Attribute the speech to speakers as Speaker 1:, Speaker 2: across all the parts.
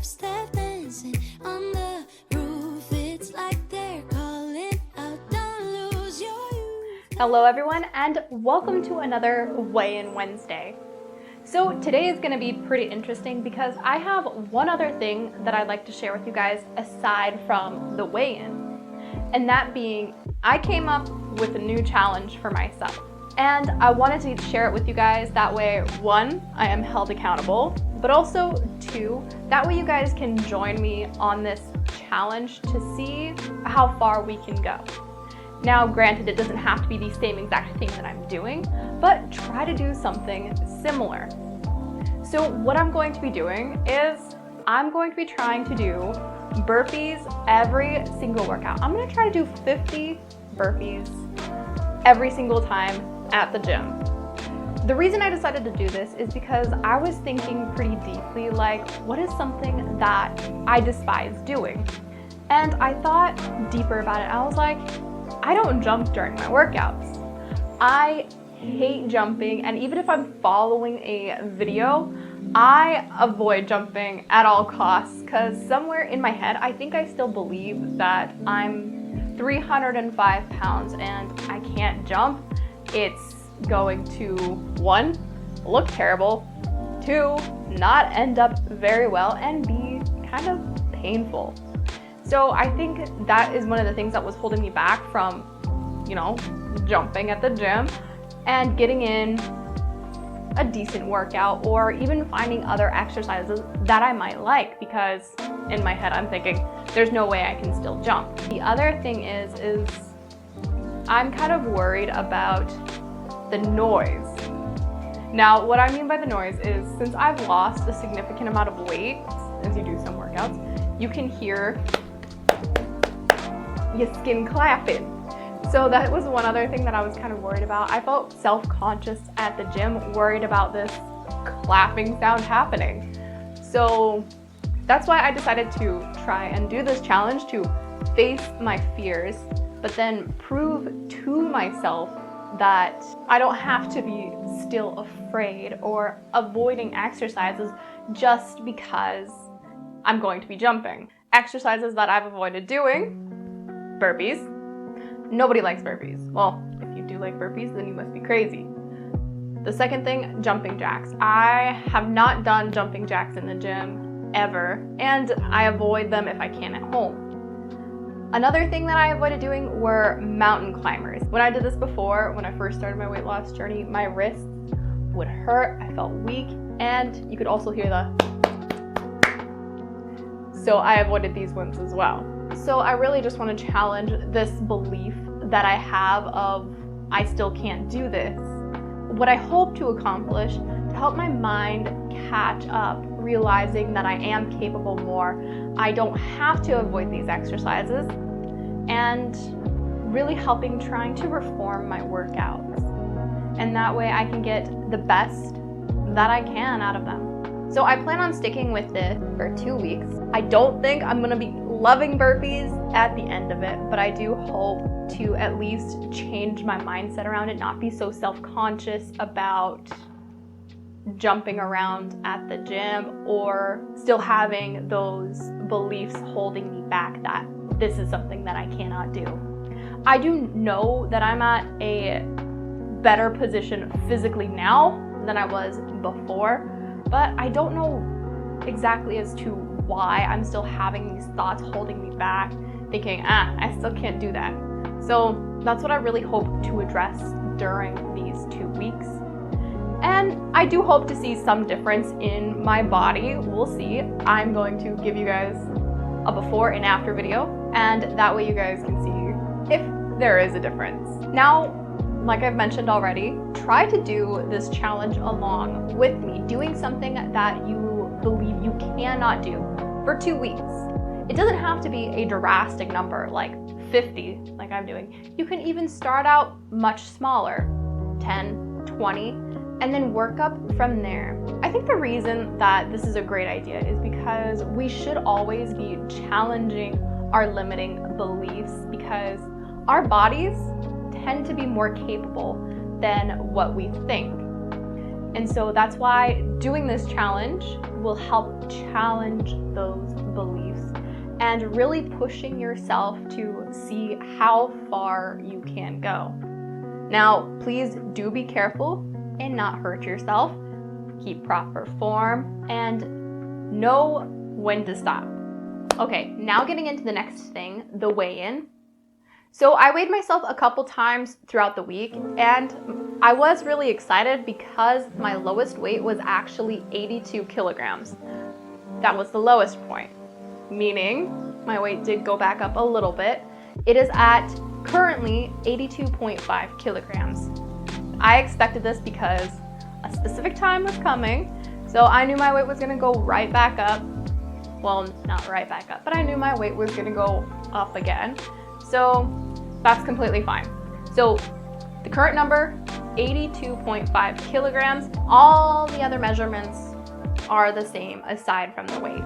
Speaker 1: step dancing on the roof. It's like they're calling out, don't lose your youth.
Speaker 2: Hello everyone, and welcome to another Weigh-In Wednesday. So today is going to be pretty interesting because I have one other thing that I'd like to share with you guys aside from the weigh-in. And that being, I came up with a new challenge for myself. And I wanted to share it with you guys. That way, one, I am held accountable, but also two, that way you guys can join me on this challenge to see how far we can go. Now, granted, it doesn't have to be the same exact thing that I'm doing, but try to do something similar. So what I'm going to be doing is I'm going to be trying to do burpees every single workout. I'm going to try to do 50 burpees every single time at the gym. The reason I decided to do this is because I was thinking pretty deeply, like, what is something that I despise doing? And I thought deeper about it. I was like, I don't jump during my workouts. I hate jumping, and even if I'm following a video, I avoid jumping at all costs because somewhere in my head, I think I still believe that I'm 305 pounds and I can't jump. It's going to, one, look terrible, two, not end up very well, and be kind of painful. So I think that is one of the things that was holding me back from, jumping at the gym and getting in a decent workout or even finding other exercises that I might like, because in my head I'm thinking there's no way I can still jump. The other thing is I'm kind of worried about the noise. Now, what I mean by the noise is, since I've lost a significant amount of weight, as you do some workouts, you can hear your skin clapping. So that was one other thing that I was kind of worried about. I felt self-conscious at the gym, worried about this clapping sound happening. So that's why I decided to try and do this challenge, to face my fears, but then prove to myself that I don't have to be still afraid or avoiding exercises just because I'm going to be jumping. Exercises that I've avoided doing: burpees. Nobody likes burpees. Well, if you do like burpees, then you must be crazy. The second thing, jumping jacks. I have not done jumping jacks in the gym ever, and I avoid them if I can at home. Another thing that I avoided doing were mountain climbers. When I did this before, when I first started my weight loss journey, my wrists would hurt, I felt weak, and you could also hear so I avoided these ones as well. So I really just want to challenge this belief that I have of I still can't do this. What I hope to accomplish, to help my mind catch up, realizing that I am capable more, I don't have to avoid these exercises, and really helping trying to reform my workouts. And that way I can get the best that I can out of them. So I plan on sticking with this for 2 weeks. I don't think I'm gonna be loving burpees at the end of it, but I do hope to at least change my mindset around it, not be so self-conscious about jumping around at the gym or still having those beliefs holding me back that this is something that I cannot do. I do know that I'm at a better position physically now than I was before, but I don't know exactly as to why I'm still having these thoughts holding me back, thinking, I still can't do that. So that's what I really hope to address during these 2 weeks. And I do hope to see some difference in my body. We'll see. I'm going to give you guys a before and after video, and that way you guys can see if there is a difference. Now, like I've mentioned already, try to do this challenge along with me, doing something that you believe you cannot do for 2 weeks. It doesn't have to be a drastic number like 50 like I'm doing. You can even start out much smaller, 10, 20, and then work up from there. I think the reason that this is a great idea is because we should always be challenging our limiting beliefs, because our bodies tend to be more capable than what we think. And so that's why doing this challenge will help challenge those beliefs and really pushing yourself to see how far you can go. Now, please do be careful and not hurt yourself. Keep proper form and know when to stop. Okay, now getting into the next thing, the weigh-in. So I weighed myself a couple times throughout the week, and I was really excited because my lowest weight was actually 82 kilograms. That was the lowest point, meaning my weight did go back up a little bit. It is at currently 82.5 kilograms. I expected this because a specific time was coming, so I knew my weight was gonna go right back up. Well, not right back up, but I knew my weight was gonna go up again. So that's completely fine. So the current number, 82.5 kilograms. All the other measurements are the same aside from the weight.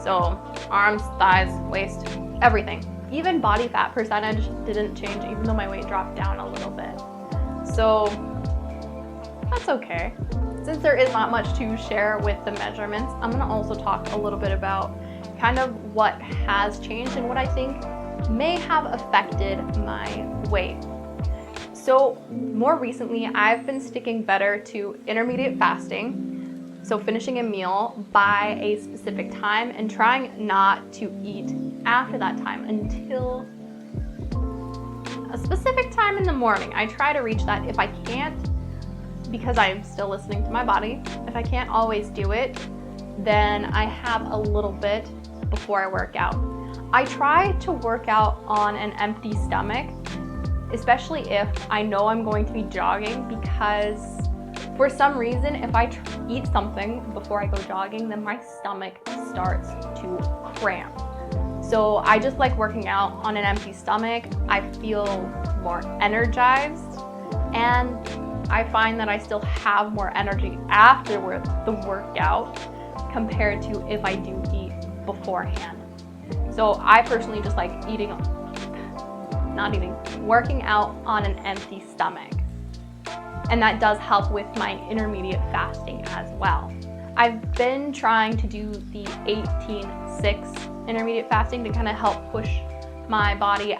Speaker 2: So arms, thighs, waist, everything. Even body fat percentage didn't change even though my weight dropped down a little bit. So that's okay. Since there is not much to share with the measurements, I'm gonna also talk a little bit about kind of what has changed and what I think may have affected my weight. So more recently, I've been sticking better to intermediate fasting. So finishing a meal by a specific time and trying not to eat after that time until a specific time in the morning. I try to reach that if I can't, because I'm still listening to my body. If I can't always do it, then I have a little bit before I work out. I try to work out on an empty stomach, especially if I know I'm going to be jogging, because for some reason, if I eat something before I go jogging, then my stomach starts to cramp. So I just like working out on an empty stomach. I feel more energized, and I find that I still have more energy after the workout compared to if I do eat beforehand. So I personally just like working out on an empty stomach. And that does help with my intermediate fasting as well. I've been trying to do the 18-6 intermediate fasting to kind of help push my body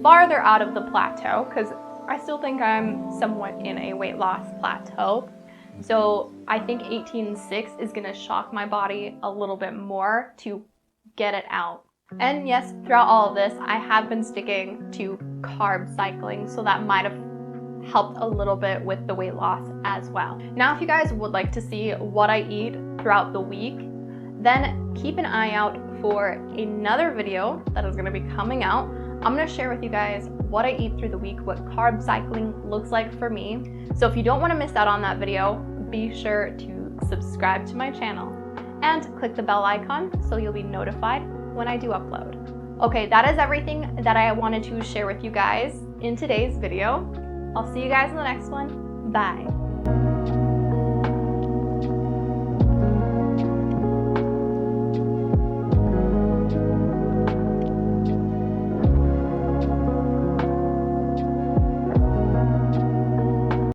Speaker 2: farther out of the plateau, because I still think I'm somewhat in a weight loss plateau. So I think 18-6 is gonna shock my body a little bit more to get it out. And yes, throughout all of this, I have been sticking to carb cycling, so that might have helped a little bit with the weight loss as well. Now, if you guys would like to see what I eat throughout the week, then keep an eye out for another video that is gonna be coming out. I'm gonna share with you guys what I eat through the week, what carb cycling looks like for me. So if you don't wanna miss out on that video, be sure to subscribe to my channel and click the bell icon so you'll be notified when I do upload. Okay, that is everything that I wanted to share with you guys in today's video. I'll see you guys in the next one. Bye.